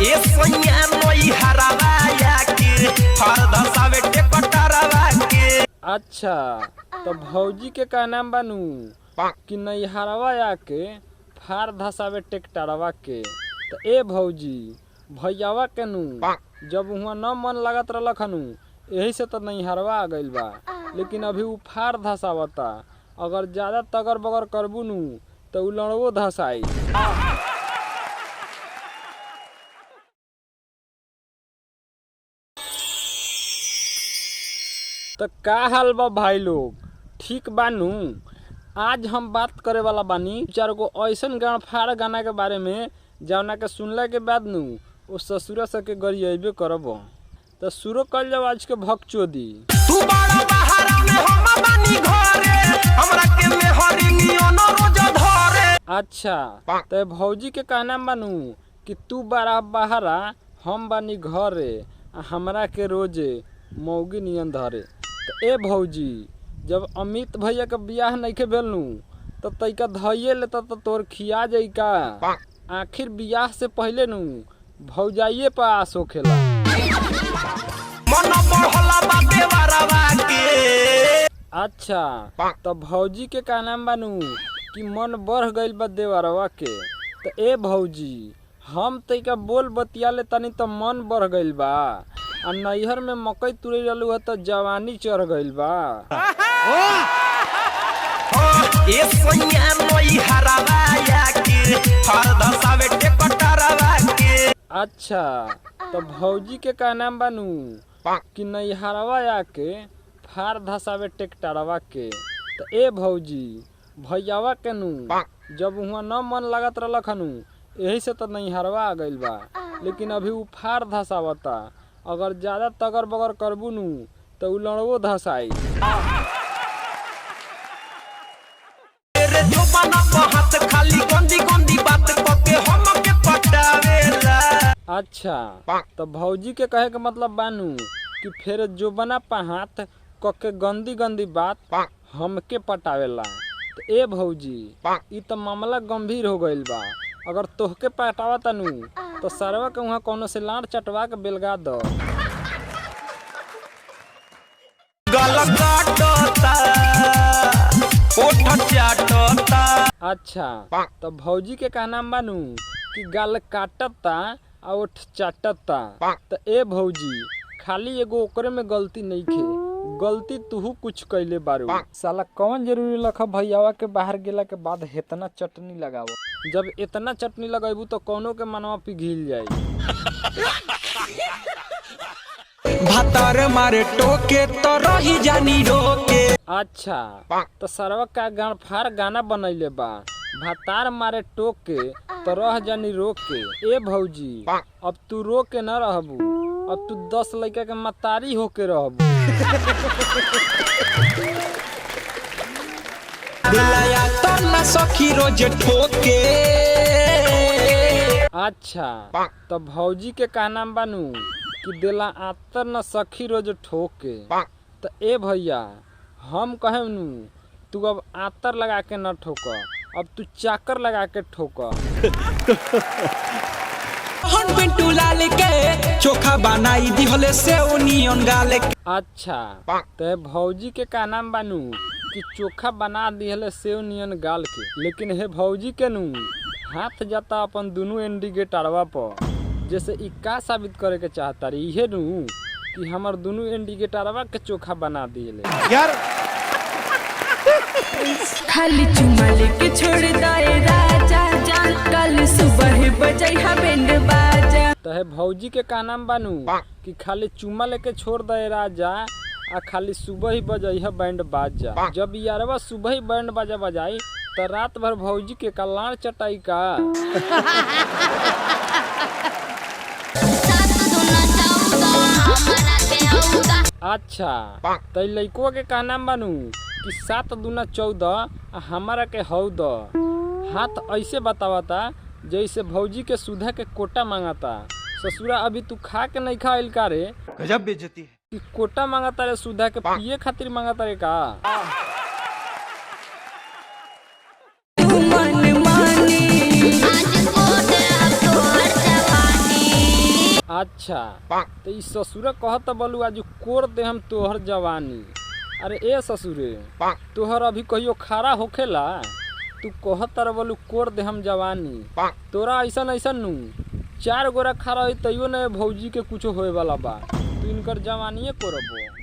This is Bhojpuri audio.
ए सोनिया नई हरावा के फार धसावे टेकटरवा के। अच्छा तो भौजी के का नाम बानू कि नई हरावा के फार धसावे टेकटरवा के। तो ए भौजी भैयावा के नू जब वहाँ न मन लागत रहलक हनु यही से तो नहीं हरवा आ गइल बा, लेकिन अभी उ फार धसावता। अगर ज्यादा तगर बगर करबू नू तो उ लड़वो धसाई। तो का हाल बा भाई लोग, ठीक बानू? आज हम बात करे वाला बानी चार गो ऐसन गाँव फाड़ गाना के बारे में जौना के सुनला के बाद नू वो ससुरा सके गरियाबे करब। तो शुरू कर जाओ आज के भक्चोदी। तू बड़ा बहारा में हम बानी घरे हमरा के मेहरी नियनो रोज धरे। अच्छा तो भौजी के कहना बानू कि तू बड़ा बहारा हम बानी घरे हमरा के रोजे मौगी नियन धरे। तो ए भौजी जब अमित भैया के बियाह नइखे भेलनू तो तैका धइये लेता तो तोर खिया जाई का। आखिर बियाह से पहले नू भौजाइये पर आस होखेला। मन बढ़ला बाते वारावा के। अच्छा तो भौजी के का नाम बानू कि मन बढ़ गइल बा देवरवा के। तो ए भौजी हम तैका बोल बतिया ले तनी तो मन बढ़ गइल बा, आ नैहर में मकई तुरे रहलू है तो जवानी चढ़ गइल बा। ए सोनिया नई हरावा के फार धसावे टेकटरवा के। अच्छा तो भौजी के का नाम बानू कि नई हरवा के फार धसावे टेकटरवा के। तो ए भौजी भैयावा के नू जब वहाँ न मन लागत रहलक हनु यही से तो नहीं हरवा आ गइल बा, लेकिन अभी उ फार धसावता। अगर ज्यादा तगर बगर करबू नू तो उ लड़वो धसाई। तेरे जुबाना पे हाथ खाली गंदी गंदी बात कके हम के पटावेला। अच्छा तो भौजी के कहे के मतलब बानू कि फिर जोबना पे हाथ कके गंदी गंदी बात हमके पटावेला। तो ए भौजी ई तो मामला गंभीर हो गइल बा। अगर तोहके पटावा तनू तो सरवा के वहाँ कोनो से लाड़ चटवा के बेलगा दो। गल काटता ओठ चाटता। अच्छा तो भौजी के का नाम बानू कि गाल काटता आ ओठ चाटता। तो ए भौजी खाली एगो ओकरे में गलती नहीं खे, गलती तूहू कुछ कैले बारू। साला कौन जरूरी लखा भैयावा के बाहर गेला के बाद इतना चटनी लगावो। जब इतना चटनी लगाबू तो कौनो के मनवा पिघिल जाई। भातर मारे टोके तो रही जानी रोके। अच्छा तो सरवा का गान फार गाना बनैले बा भातार मारे टोके तो रह जानी रोक के। ए भौजी अब तू रो के न रहबू, अब तू 10 लड़का के मतारी होके रहबू। दिलाया तो न सखी रोज ठोके। अच्छा तो भौजी के का नाम बानू कि देला आतर न सखी रोज ठोके। तो ए भैया हम कहे नू तू अब आतर लगा के न ठोक, अब तू चाकर लगा के ठोक। हन पिंटू लाल के चोखा बनाई दिहले से ओनियन गाले। अच्छा तो भौजी के का नाम बानू कि चोखा बना दिहले सेव नियन गाल के। लेकिन हे भौजी के नू हाथ जाता अपन दोनों इंडिकेटरवा पर। जैसे ई का साबित करे के चाहता रही इहे नू कि हमर दोनों इंडिकेटरवा के चोखा बना दिले यार। खाली चुमा लेके छोड़ दाए राजा जान, कल सुबह बजैहा बैंड बाजा। तो है भौजी के का नाम बानू कि खाली चुमा लेके छोड़ दे राजा आ खाली सुबह ही बजैहा बैंड बाजा। जब यारवा सुबह ही बैंड बाजा बजाई तो रात भर भौजी के कलाड़ चटाई का। अच्छा तो लइकवा के का नाम बानू कि 7 दूना 14 हमारा के हौ द। हाथ ऐसे बतावता जैसे भौजी के सुधा के कोटा मांगता। ससुरा अभी तू खा के नहीं खा का रे? गजब बेइज्जती है। कि कोटा मांगता रे सुधा के पिए खातिर मांगता रे का? मन मानी आज को दे तोर जवानी। अच्छा तो ई ससुर कहत बोलू आज कोर दे हम तोहर जवानी। अरे ए ससुरे तोहर अभी कहियो खारा होखेला, तू कहत तर बोलू कोर दे हम जवानी। तोरा ऐसन ऐसन नू 4 गोरा खारा है तैयो न भौजी के कुछ होए वाला बा, तू इनकर जवानिए कोरबो।